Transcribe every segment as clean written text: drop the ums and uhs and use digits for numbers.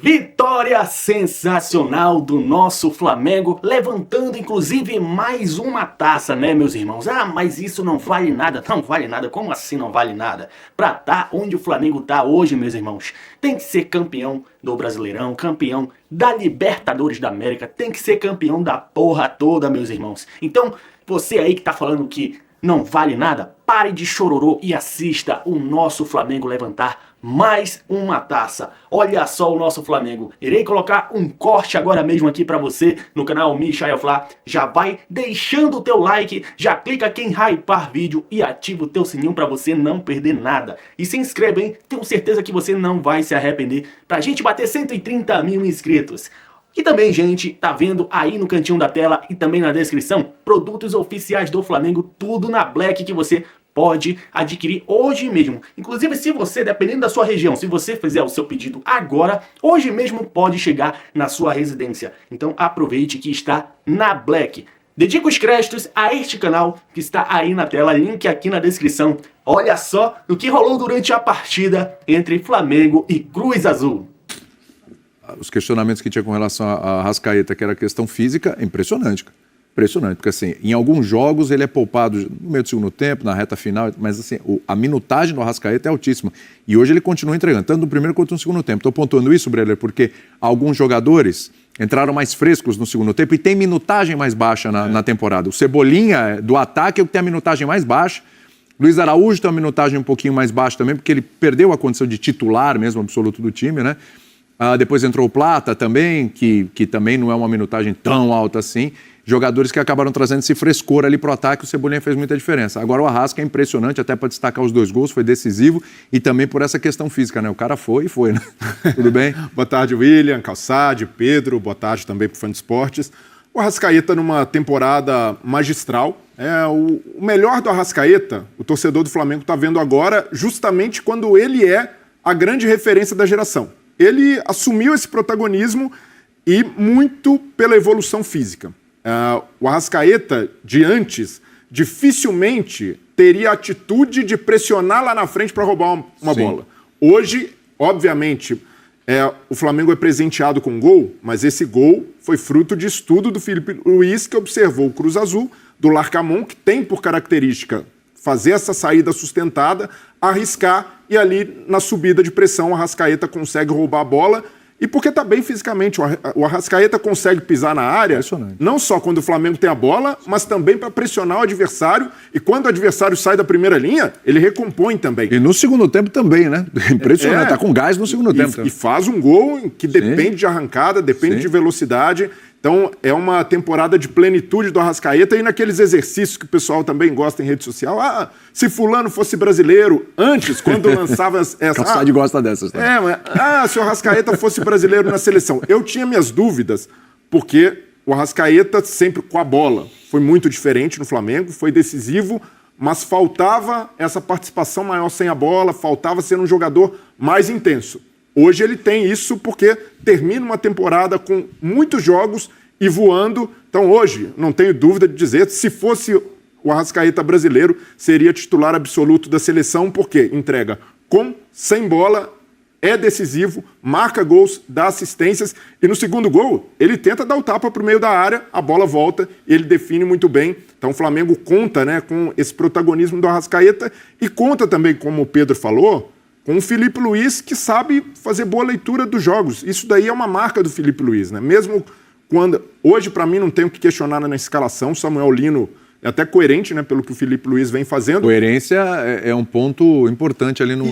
Vitória sensacional do nosso Flamengo, levantando inclusive mais uma taça, né, meus irmãos? Ah, mas isso não vale nada. Não vale nada? Como assim não vale nada? Pra estar onde o Flamengo tá hoje, meus irmãos, tem que ser campeão do Brasileirão, campeão da Libertadores da América, tem que ser campeão da porra toda, meus irmãos. Então, você aí que tá falando que não vale nada, pare de chororô e assista o nosso Flamengo levantar mais uma taça. Olha só o nosso Flamengo. Irei colocar um corte agora mesmo aqui pra você no canal Michael Flá. Já vai deixando o teu like, já clica aqui em hypar vídeo e ativa o teu sininho pra você não perder nada. E se inscreve, hein? Tenho certeza que você não vai se arrepender pra gente bater 130 mil inscritos. E também, gente, tá vendo aí no cantinho da tela e também na descrição, produtos oficiais do Flamengo, tudo na Black que você pode adquirir hoje mesmo. Inclusive, se você, dependendo da sua região, se você fizer o seu pedido agora, hoje mesmo pode chegar na sua residência. Então aproveite que está na Black. Dedico os créditos a este canal que está aí na tela, link aqui na descrição. Olha só o que rolou durante a partida entre Flamengo e Cruz Azul. Os questionamentos que tinha com relação a Arrascaeta, que era a questão física, é impressionante, cara. Impressionante, porque assim, em alguns jogos ele é poupado no meio do segundo tempo, na reta final, mas assim, a minutagem do Arrascaeta é altíssima. E hoje ele continua entregando, tanto no primeiro quanto no segundo tempo. Estou pontuando isso, Breler, porque alguns jogadores entraram mais frescos no segundo tempo e tem minutagem mais baixa na temporada. O Cebolinha, do ataque, é o que tem a minutagem mais baixa. Luiz Araújo tem uma minutagem um pouquinho mais baixa também, porque ele perdeu a condição de titular mesmo, absoluto do time, né? Depois entrou o Plata também, que também não é uma minutagem tão alta assim. Jogadores que acabaram trazendo esse frescor ali pro ataque, o Cebolinha fez muita diferença. Agora o Arrasca é impressionante, até para destacar os 2 gols, foi decisivo e também por essa questão física, né? O cara foi, né? Tudo bem? Boa tarde, William, Calçade, Pedro, boa tarde também pro Fã de Esportes. O Arrascaeta numa temporada magistral. O melhor do Arrascaeta, o torcedor do Flamengo está vendo agora, justamente quando ele é a grande referência da geração. Ele assumiu esse protagonismo e muito pela evolução física. O Arrascaeta, de antes, dificilmente teria a atitude de pressionar lá na frente para roubar uma bola. Hoje, obviamente, o Flamengo é presenteado com gol, mas esse gol foi fruto de estudo do Filipe Luís, que observou o Cruz Azul, do Larcamón, que tem por característica fazer essa saída sustentada, arriscar e ali na subida de pressão o Arrascaeta consegue roubar a bola. E porque está bem fisicamente, o Arrascaeta consegue pisar na área, não só quando o Flamengo tem a bola, mas também para pressionar o adversário. E quando o adversário sai da primeira linha, ele recompõe também. E no segundo tempo também, né? Impressionante, está com gás no segundo tempo. E faz um gol que depende de arrancada, depende de velocidade. Então é uma temporada de plenitude do Arrascaeta e naqueles exercícios que o pessoal também gosta em rede social. Se fulano fosse brasileiro, antes, quando lançava essa... Calçade gosta dessas. Se o Arrascaeta fosse brasileiro na seleção. Eu tinha minhas dúvidas, porque o Arrascaeta sempre com a bola foi muito diferente no Flamengo, foi decisivo, mas faltava essa participação maior sem a bola, faltava ser um jogador mais intenso. Hoje ele tem isso porque termina uma temporada com muitos jogos e voando. Então hoje, não tenho dúvida de dizer, se fosse o Arrascaeta brasileiro, seria titular absoluto da seleção, porque entrega com, sem bola, é decisivo, marca gols, dá assistências. E no segundo gol, ele tenta dar o tapa para o meio da área, a bola volta e ele define muito bem. Então o Flamengo conta, né, com esse protagonismo do Arrascaeta e conta também, como o Pedro falou, com o Filipe Luís, que sabe fazer boa leitura dos jogos. Isso daí é uma marca do Filipe Luís, né? Mesmo quando... Hoje, para mim, não tem o que questionar na escalação. Samuel Lino é até coerente, né, pelo que o Filipe Luís vem fazendo. Coerência é um ponto importante ali no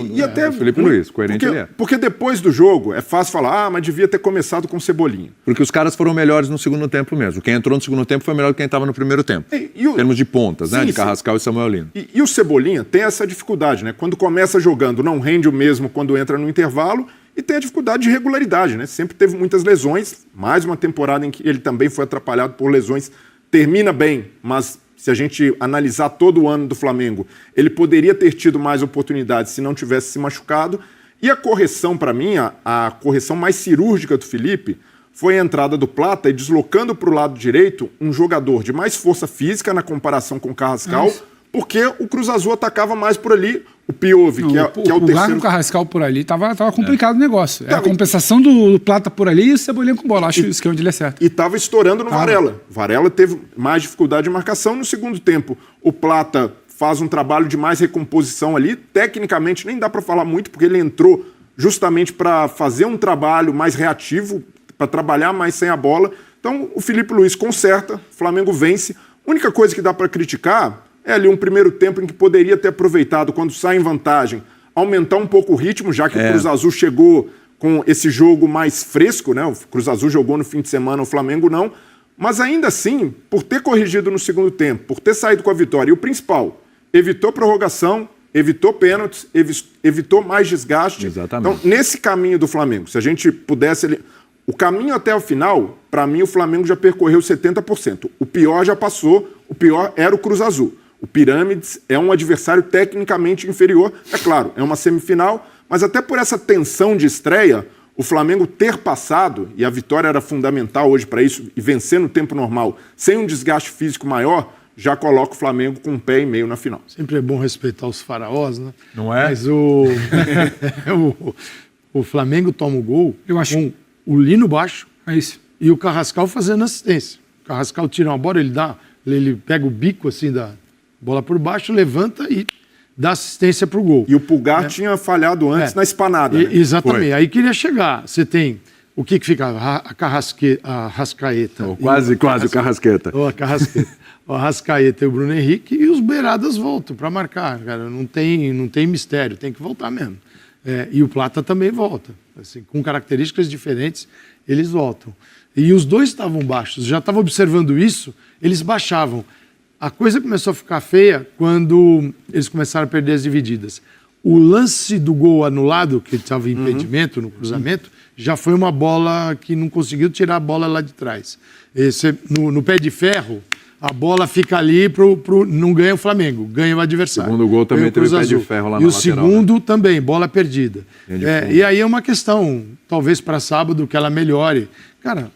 Filipe Luís. Coerente ele é. Porque depois do jogo é fácil falar, mas devia ter começado com o Cebolinha. Porque os caras foram melhores no segundo tempo mesmo. Quem entrou no segundo tempo foi melhor que quem estava no primeiro tempo. Em termos de pontas, né? De Carrascal e Samuel Lino. E o Cebolinha tem essa dificuldade, né? Quando começa jogando, não rende o mesmo quando entra no intervalo e tem a dificuldade de regularidade, né? Sempre teve muitas lesões. Mais uma temporada em que ele também foi atrapalhado por lesões. Termina bem, mas... Se a gente analisar todo o ano do Flamengo, ele poderia ter tido mais oportunidades se não tivesse se machucado. E a correção, para mim, a correção mais cirúrgica do Felipe foi a entrada do Plata e deslocando para o lado direito um jogador de mais força física na comparação com o Carrascal, porque o Cruz Azul atacava mais por ali. O Piove, que é o terceiro... O Carrascal por ali, tava complicado o negócio. A compensação do Plata por ali e o Cebolinha com bola. Acho isso que é onde ele é certo. E tava estourando no Varela. Varela teve mais dificuldade de marcação. No segundo tempo, o Plata faz um trabalho de mais recomposição ali. Tecnicamente, nem dá para falar muito, porque ele entrou justamente para fazer um trabalho mais reativo, para trabalhar mais sem a bola. Então, o Felipe Luiz conserta, o Flamengo vence. A única coisa que dá para criticar é ali um primeiro tempo em que poderia ter aproveitado, quando sai em vantagem, aumentar um pouco o ritmo, já que o Cruz Azul chegou com esse jogo mais fresco, né? O Cruz Azul jogou no fim de semana, o Flamengo não. Mas ainda assim, por ter corrigido no segundo tempo, por ter saído com a vitória, e o principal, evitou prorrogação, evitou pênaltis, evitou mais desgaste. Exatamente. Então, nesse caminho do Flamengo, se a gente pudesse... O caminho até o final, para mim, o Flamengo já percorreu 70%. O pior já passou, o pior era o Cruz Azul. O Pirâmides é um adversário tecnicamente inferior. É claro, é uma semifinal, mas até por essa tensão de estreia, o Flamengo ter passado, e a vitória era fundamental hoje para isso, e vencer no tempo normal, sem um desgaste físico maior, já coloca o Flamengo com um pé e meio na final. Sempre é bom respeitar os faraós, né? Não é? Mas o Flamengo toma o gol Eu acho. com o Lino baixo É isso. e o Carrascal fazendo assistência. O Carrascal tira uma bola, ele pega o bico assim da bola por baixo, levanta e dá assistência para o gol. E o Pulgar tinha falhado antes na espanada. Né? Exatamente. Foi. Aí queria chegar. Você tem o que fica? A Rascaeta. Quase o Carrasqueta. O Carrasqueta. O Arrascaeta e o Bruno Henrique e os beiradas voltam para marcar, cara. Não tem mistério, tem que voltar mesmo. E o Plata também volta. Assim, com características diferentes, eles voltam. E os dois estavam baixos. Já estava observando isso, eles baixavam. A coisa começou a ficar feia quando eles começaram a perder as divididas. O lance do gol anulado, que estava em impedimento no cruzamento, já foi uma bola que não conseguiu tirar a bola lá de trás. No pé de ferro, a bola fica ali, não ganha o Flamengo, ganha o adversário. O segundo gol também teve pé de ferro lá na lateral. E o segundo também, bola perdida. E aí é uma questão, talvez para sábado, que ela melhore. Cara,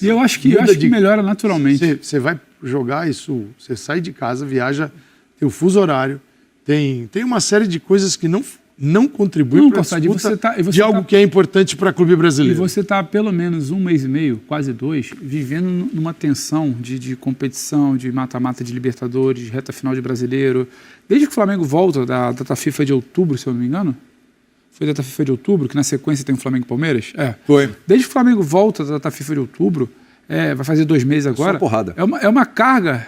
E eu acho que melhora naturalmente. Você vai jogar isso, você sai de casa, viaja, tem o fuso horário, tem uma série de coisas que não contribuem para a disputa de algo que é importante para o clube brasileiro. E você está há pelo menos 1 mês e meio, quase 2, vivendo numa tensão de competição, de mata-mata de Libertadores, de reta final de Brasileiro. Desde que o Flamengo volta da data FIFA de outubro, se eu não me engano, foi da data FIFA de outubro, que na sequência tem o Flamengo e Palmeiras? Foi. Desde que o Flamengo volta da data FIFA de outubro, vai fazer 2 meses agora. Só porrada. É uma carga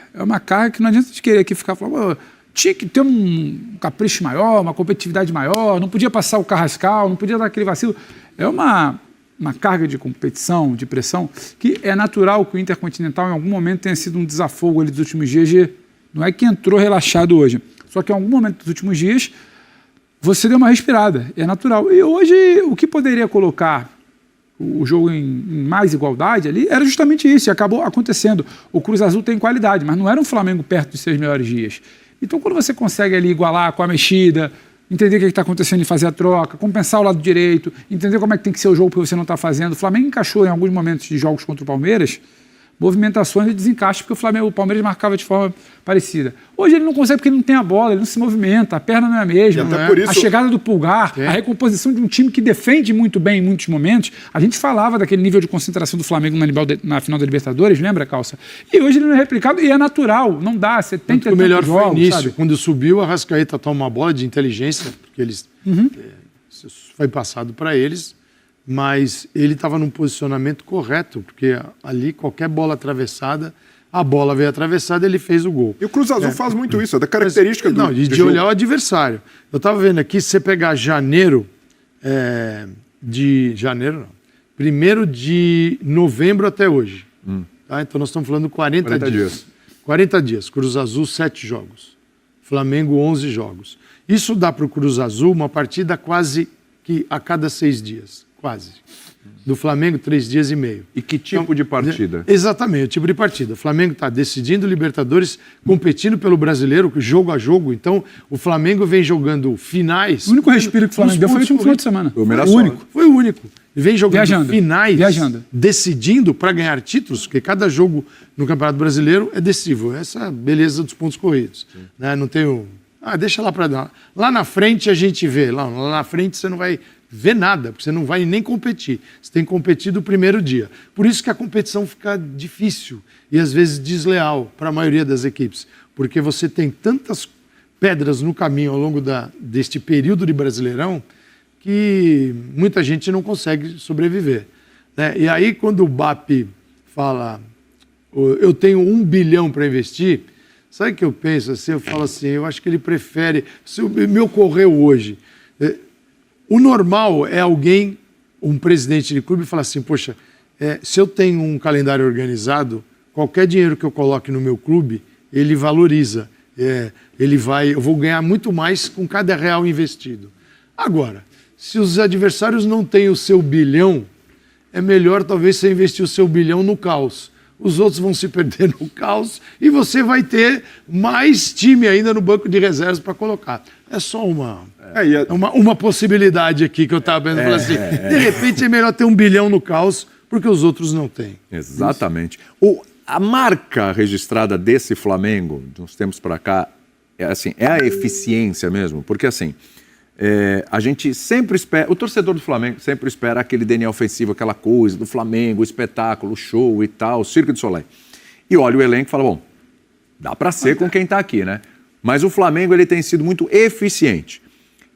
que não adianta a gente querer aqui ficar falando... Tinha que ter um capricho maior, uma competitividade maior, não podia passar o Carrascal, não podia dar aquele vacilo. É uma carga de competição, de pressão, que é natural que o Intercontinental em algum momento tenha sido um desafogo ali dos últimos dias. Não é que entrou relaxado hoje, só que em algum momento dos últimos dias você deu uma respirada, é natural. E hoje o que poderia colocar o jogo em mais igualdade ali era justamente isso, e acabou acontecendo. O Cruz Azul tem qualidade, mas não era um Flamengo perto dos seus melhores dias. Então, quando você consegue ali igualar com a mexida, entender o que está acontecendo e fazer a troca, compensar o lado direito, entender como é que tem que ser o jogo que você não está fazendo. O Flamengo encaixou em alguns momentos de jogos contra o Palmeiras movimentações de desencaixe, porque o Palmeiras marcava de forma parecida. Hoje ele não consegue porque ele não tem a bola, ele não se movimenta, a perna não é a mesma. Por isso... A chegada do Pulgar, a recomposição de um time que defende muito bem em muitos momentos. A gente falava daquele nível de concentração do Flamengo na final da Libertadores, lembra, Calça? E hoje ele não é replicado e é natural, não dá. Você tem que ter o melhor jogos, foi o início, sabe? quando subiu, a Arrascaeta toma uma bola de inteligência, porque eles foi passado para eles, mas ele estava num posicionamento correto, porque ali qualquer bola atravessada, a bola veio atravessada, ele fez o gol. E o Cruz Azul faz muito isso, é da característica do de jogo. olhar o adversário. Eu estava vendo aqui, se você pegar janeiro, 1º de novembro até hoje. Tá? Então nós estamos falando 40 dias. 40 dias. Cruz Azul, 7 jogos. Flamengo, 11 jogos. Isso dá para o Cruz Azul uma partida quase que a cada 6 dias. quase. Do Flamengo, 3 dias e meio. E que tipo de partida? Exatamente, o tipo de partida. O Flamengo está decidindo Libertadores, competindo pelo Brasileiro, jogo a jogo. Então, o Flamengo vem jogando finais. O único respiro que o Flamengo deu foi o último final de semana. Foi o melhor Foi o único. Vem jogando finais, viajando, decidindo para ganhar títulos, porque cada jogo no Campeonato Brasileiro é decisivo. Essa é a beleza dos pontos corridos. Né? Não tem o... deixa lá para dar. Lá na frente a gente vê. Lá na frente você não vai ver nada, porque você não vai nem competir. Você tem que competir do primeiro dia. Por isso que a competição fica difícil e às vezes desleal para a maioria das equipes, porque você tem tantas pedras no caminho ao longo deste período de Brasileirão que muita gente não consegue sobreviver. Né? E aí quando o BAP fala, eu tenho 1 bilhão para investir, sabe o que eu penso? Assim, eu falo assim, eu acho que ele prefere... Se me ocorreu hoje... O normal é alguém, um presidente de clube, falar assim, poxa, se eu tenho um calendário organizado, qualquer dinheiro que eu coloque no meu clube, ele valoriza. Eu vou ganhar muito mais com cada real investido. Agora, se os adversários não têm o seu bilhão, é melhor talvez você investir o seu bilhão no caos. Os outros vão se perder no caos e você vai ter mais time ainda no banco de reservas para colocar. É só uma possibilidade aqui que eu estava vendo. Assim, de repente é melhor ter 1 bilhão no caos porque os outros não têm. Exatamente. A marca registrada desse Flamengo, de uns tempos para cá, é a eficiência mesmo. Porque assim, a gente sempre espera, o torcedor do Flamengo sempre espera aquele DNA ofensivo, aquela coisa do Flamengo, o espetáculo, o show e tal, o Cirque du Soleil. E olha o elenco e fala, bom, dá para ser com quem está aqui, né? Mas o Flamengo ele tem sido muito eficiente.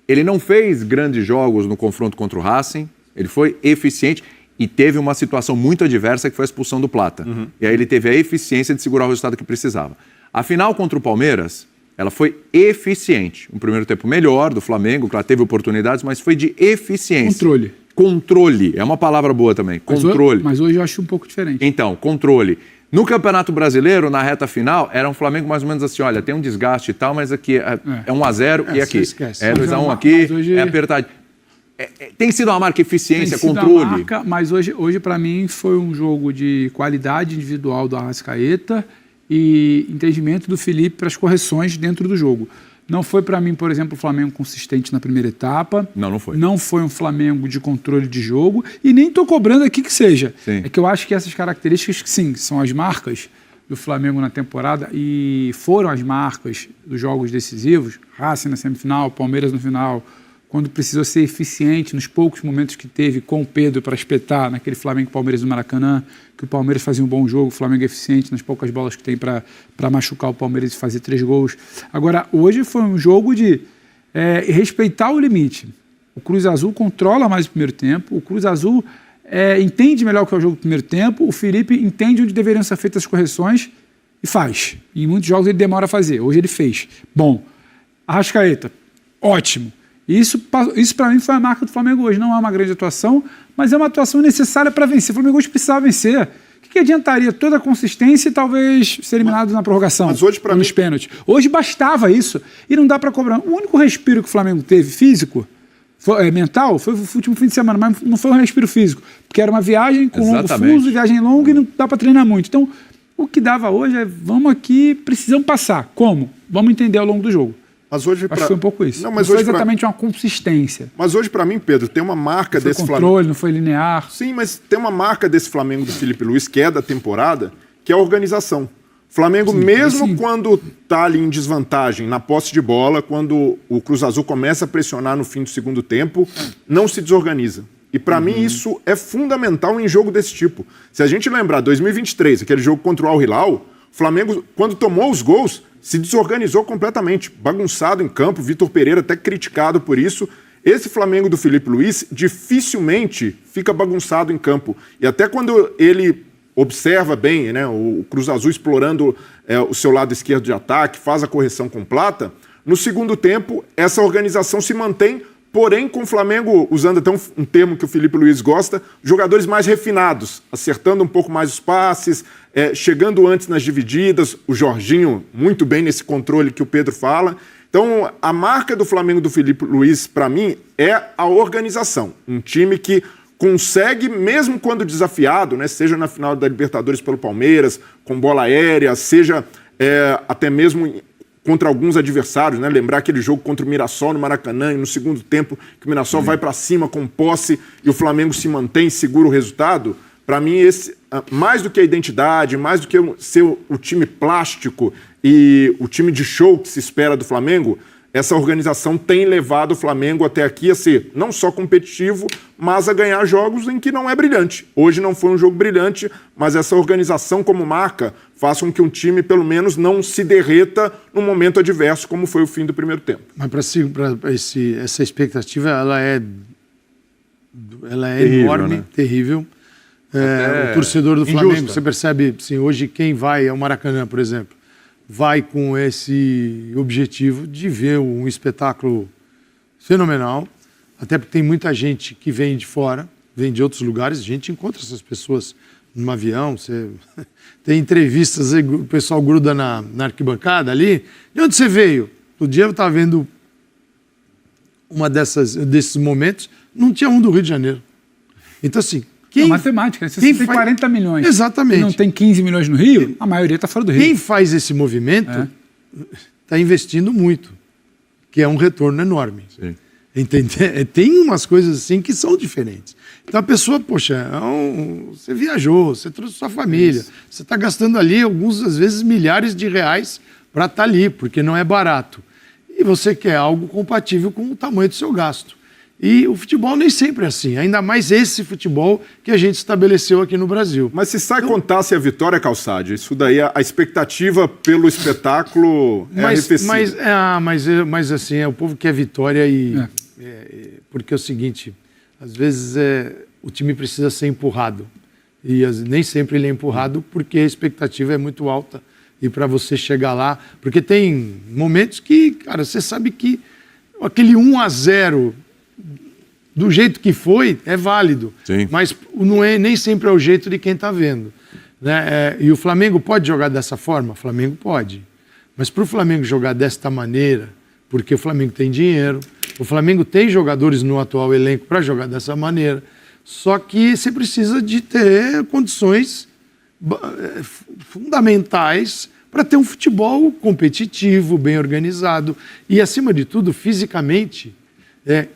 Ele não fez grandes jogos no confronto contra o Racing, ele foi eficiente e teve uma situação muito adversa que foi a expulsão do Plata. E aí ele teve a eficiência de segurar o resultado que precisava. A final contra o Palmeiras, ela foi eficiente. Um primeiro tempo melhor do Flamengo, claro, teve oportunidades, mas foi de eficiência. Controle, é uma palavra boa também, controle. Mas hoje eu acho um pouco diferente. Então, controle. No Campeonato Brasileiro, na reta final, era um Flamengo mais ou menos assim, olha, tem um desgaste e tal, mas aqui é 1-0 e aqui é 2-1 aqui, hoje... é apertado. Tem sido uma marca eficiência, controle. Mas hoje para mim, foi um jogo de qualidade individual do Arrascaeta e entendimento do Felipe para as correções dentro do jogo. Não foi para mim, por exemplo, o Flamengo consistente na primeira etapa. Não foi. Não foi um Flamengo de controle de jogo e nem estou cobrando aqui que seja. Sim. É que eu acho que essas características, sim, são as marcas do Flamengo na temporada e foram as marcas dos jogos decisivos, Racing na semifinal, Palmeiras no final, quando precisou ser eficiente nos poucos momentos que teve com o Pedro para espetar naquele Flamengo-Palmeiras do Maracanã, que o Palmeiras fazia um bom jogo, o Flamengo é eficiente nas poucas bolas que tem para machucar o Palmeiras e fazer 3 gols. Agora, hoje foi um jogo de respeitar o limite. O Cruz Azul controla mais o primeiro tempo, o Cruz Azul entende melhor o que é o jogo do primeiro tempo, o Felipe entende onde deveriam ser feitas as correções e faz. E em muitos jogos ele demora a fazer, hoje ele fez. Bom, Arrascaeta, ótimo. Isso para mim foi a marca do Flamengo hoje. Não é uma grande atuação, mas é uma atuação necessária para vencer. O Flamengo hoje precisava vencer. O que adiantaria toda a consistência e talvez ser eliminado na prorrogação, mas hoje, nos pênaltis? Hoje bastava isso e não dá para cobrar. O único respiro que o Flamengo teve físico, mental, foi o último fim de semana, mas não foi um respiro físico, porque era uma viagem com longo fuso, viagem longa e não dá para treinar muito. Então, o que dava hoje vamos aqui, precisamos passar. Como? Vamos entender ao longo do jogo. Mas hoje acho que foi um pouco isso. Não foi exatamente uma consistência. Mas hoje, para mim, Pedro, tem uma marca desse Flamengo. Não foi controle, não foi linear. Sim, mas tem uma marca desse Flamengo do Felipe Luiz, que é da temporada, que é a organização. O Flamengo, quando está ali em desvantagem, na posse de bola, quando o Cruz Azul começa a pressionar no fim do segundo tempo, não se desorganiza. E para mim isso é fundamental em jogo desse tipo. Se a gente lembrar, 2023, aquele jogo contra o Al Hilal, o Flamengo, quando tomou os gols, se desorganizou completamente, bagunçado em campo, Vitor Pereira até criticado por isso. Esse Flamengo do Felipe Luiz dificilmente fica bagunçado em campo. E até quando ele observa bem, né, o Cruz Azul explorando o seu lado esquerdo de ataque, faz a correção com Plata, no segundo tempo essa organização se mantém, porém com o Flamengo, usando até um termo que o Felipe Luiz gosta, jogadores mais refinados, acertando um pouco mais os passes, chegando antes nas divididas, o Jorginho muito bem nesse controle que o Pedro fala. Então, a marca do Flamengo do Felipe Luiz, para mim, é a organização. Um time que consegue, mesmo quando desafiado, né, seja na final da Libertadores pelo Palmeiras, com bola aérea, seja até mesmo contra alguns adversários, né? Lembrar aquele jogo contra o Mirassol no Maracanã, e no segundo tempo que o Mirassol vai para cima com posse e o Flamengo se mantém, segura o resultado. Para mim, esse, mais do que a identidade, mais do que ser o time plástico e o time de show que se espera do Flamengo, essa organização tem levado o Flamengo até aqui a ser não só competitivo, mas a ganhar jogos em que não é brilhante. Hoje não foi um jogo brilhante, mas essa organização como marca faz com que um time, pelo menos, não se derreta num momento adverso, como foi o fim do primeiro tempo. Mas essa expectativa, ela é Terrível, enorme, né? terrível. O torcedor do Flamengo, injusta. você percebe, assim, hoje quem vai ao Maracanã, por exemplo, vai com esse objetivo de ver um espetáculo fenomenal, até porque tem muita gente que vem de fora, vem de outros lugares, a gente encontra essas pessoas no avião, tem entrevistas, o pessoal gruda na arquibancada ali. De onde você veio? No dia eu estava vendo desses momentos, não tinha um do Rio de Janeiro. Então, assim, É matemática, né? Se você tem 40 milhões Exatamente. e não tem 15 milhões no Rio, a maioria está fora do Rio. Quem faz esse movimento está investindo muito, que é um retorno enorme. Sim. Entende? Tem umas coisas assim que são diferentes. Então a pessoa, poxa, você viajou, você trouxe sua família, você está gastando ali às vezes milhares de reais para estar ali, porque não é barato. E você quer algo compatível com o tamanho do seu gasto. E o futebol nem sempre é assim, ainda mais esse futebol que a gente estabeleceu aqui no Brasil. Mas se sai contasse a vitória, Calçade, isso daí, a expectativa pelo espetáculo arrefecida. Mas assim, o povo quer vitória porque é o seguinte, às vezes o time precisa ser empurrado. E nem sempre ele é empurrado porque a expectativa é muito alta. E para você chegar lá, porque tem momentos que, cara, você sabe que aquele 1-0 do jeito que foi, é válido. Sim. Mas nem sempre é o jeito de quem está vendo. Né? E o Flamengo pode jogar dessa forma? O Flamengo pode. Mas para o Flamengo jogar desta maneira, porque o Flamengo tem dinheiro, o Flamengo tem jogadores no atual elenco para jogar dessa maneira, só que você precisa de ter condições fundamentais para ter um futebol competitivo, bem organizado e, acima de tudo, fisicamente,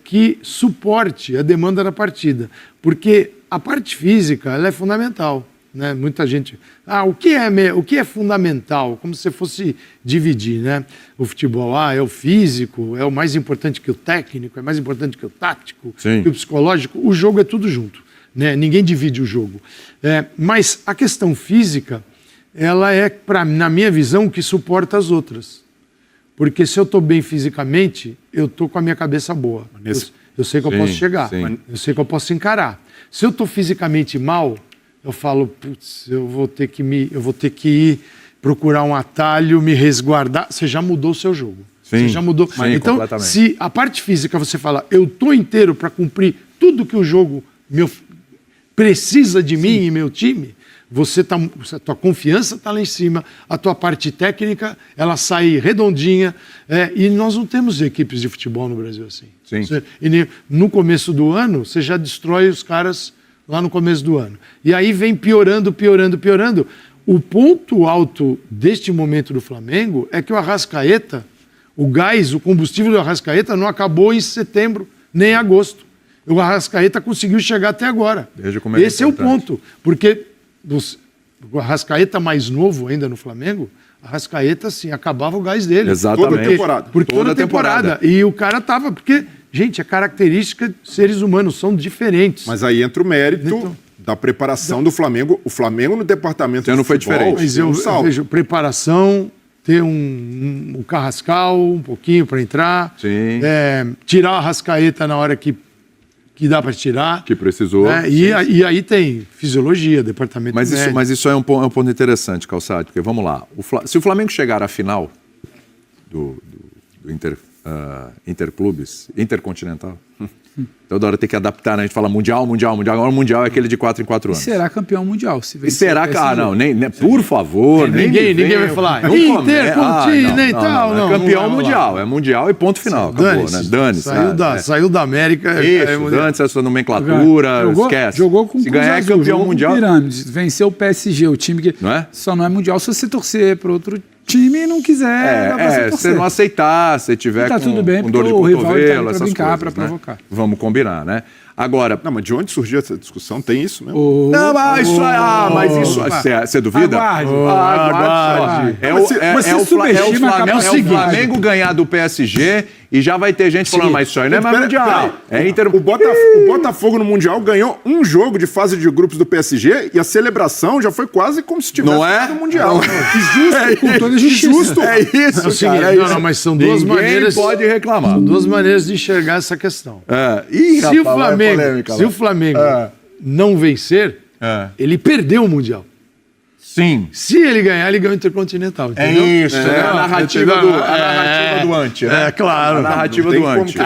que suporte a demanda da partida. Porque a parte física ela é fundamental. Né? Muita gente... o que é fundamental? Como se fosse dividir, né? O futebol. É o físico, é o mais importante que o técnico, é mais importante que o tático, Sim. que o psicológico. O jogo é tudo junto. Né? Ninguém divide o jogo. Mas a questão física, ela é, na minha visão, o que suporta as outras. Porque se eu estou bem fisicamente, eu estou com a minha cabeça boa. Eu sei que eu posso chegar, eu sei que eu posso encarar. Se eu estou fisicamente mal, eu falo, putz, eu vou ter que ir procurar um atalho, me resguardar. Você já mudou o seu jogo. Sim, você já mudou. sim, então, se a parte física você fala, eu estou inteiro para cumprir tudo que o jogo precisa de mim e meu time, a tua confiança está lá em cima, a tua parte técnica, ela sai redondinha, e nós não temos equipes de futebol no Brasil assim. Sim. E no começo do ano, você já destrói os caras lá no começo do ano. E aí vem piorando. O ponto alto deste momento do Flamengo é que o Arrascaeta, o combustível do Arrascaeta não acabou em setembro, nem em agosto. O Arrascaeta conseguiu chegar até agora. Esse é o ponto, porque o Arrascaeta mais novo ainda no Flamengo, Arrascaeta, sim, acabava o gás dele. Exatamente. Toda temporada. E o cara tava, porque, gente, a característica de seres humanos são diferentes. Mas aí entra o mérito da preparação do Flamengo. O Flamengo no departamento de futebol, foi diferente. Mas eu vejo preparação, ter um Carrascal um pouquinho para entrar, tirar o Arrascaeta na hora que dá para tirar. Que precisou. Né? E aí tem fisiologia, departamento médico. Mas isso é um ponto interessante, Calçade, porque vamos lá. Se o Flamengo chegar à final do Interclubes, Intercontinental, Toda hora tem que adaptar, né? A gente fala mundial. Agora o mundial é aquele de 4 em 4 anos. Será campeão mundial. Se E será que... Ah, não, por favor. Ninguém vai falar. Intercontinental, não. Campeão mundial. É mundial e ponto final. Acabou, né? Dane-se. Saiu da América. Isso, dane-se essa nomenclatura, esquece. Jogou com se ganhar Azul, é campeão mundial. Pirâmides, venceu o PSG, o time que não é? só não é mundial se você torcer para outro time e não quiser. Dá pra você torcer. Se você não aceitar, se tiver tá tudo bem, com dor de o rival cotovelo, tá essas brincar, coisas, pra né? provocar. Vamos combinar, né? Agora... Não, mas de onde surgiu essa discussão? Tem isso mesmo? Mas isso... Você duvida? Aguarde. É o Flamengo ganhar do PSG e já vai ter gente falando, mas isso aí não é mais mundial. O Botafogo no Mundial ganhou um jogo de fase de grupos do PSG e a celebração já foi quase como se tivesse no Mundial. Justo, com toda a justiça. Justo. É isso, cara. Não, mas são duas maneiras... pode reclamar. São duas maneiras de enxergar essa questão. Se o Flamengo não vencer, ele perdeu o Mundial. Sim. Se ele ganhar, ele ganha o Intercontinental. Entendeu? É isso. É a narrativa do ante. Né? Claro. A narrativa do ante.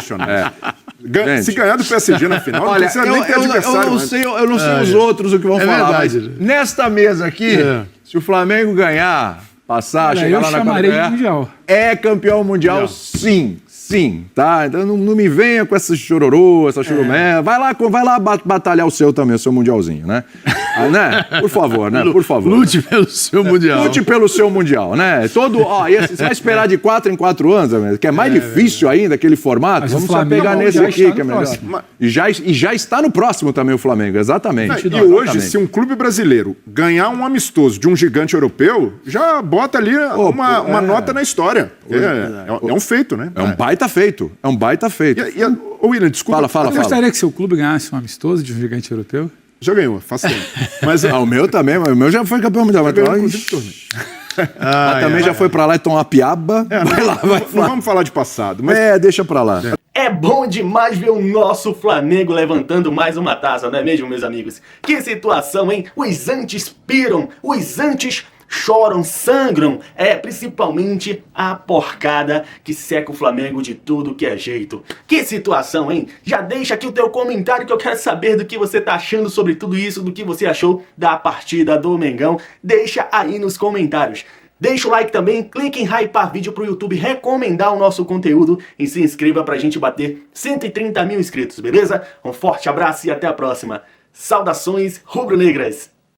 Se ganhar do PSG na final, olha, não precisa nem ter adversário. Eu não sei os outros o que vão falar, verdade. mas nesta mesa aqui, se o Flamengo ganhar, passar, chegar lá na chamarei mundial. É campeão mundial, sim, tá? Então não me venha com essa chororô, essa churumé. Vai lá batalhar o seu também, o seu mundialzinho, né? Né? Por favor, né? Por favor. Lute pelo seu mundial. Lute pelo seu mundial, né? Você vai esperar de 4 em 4 anos, que é mais difícil ainda aquele formato. Mas vamos o Flamengo pegar nesse aqui, que é melhor. Próximo. E já está no próximo também o Flamengo, exatamente. E hoje, se um clube brasileiro ganhar um amistoso de um gigante europeu, já bota ali uma nota na história. É um feito, né? É um baita feito. William, desculpa. Fala. Eu gostaria que seu clube ganhasse um amistoso de um gigante europeu. Já ganhou, faz tempo. Mas o meu também, o meu já foi campeão mundial. Mas também já foi pra lá e tomar piaba. Não vamos falar de passado. Mas... deixa pra lá. É bom demais ver o nosso Flamengo levantando mais uma taça, não é mesmo, meus amigos? Que situação, hein? Os antes piram, os antes choram, sangram, principalmente a porcada que seca o Flamengo de tudo que é jeito. Que situação, hein? Já deixa aqui o teu comentário que eu quero saber do que você tá achando sobre tudo isso, do que você achou da partida do Mengão. Deixa aí nos comentários. Deixa o like também, clique em hypar vídeo pro YouTube recomendar o nosso conteúdo e se inscreva pra gente bater 130 mil inscritos, beleza? Um forte abraço e até a próxima. Saudações rubro-negras!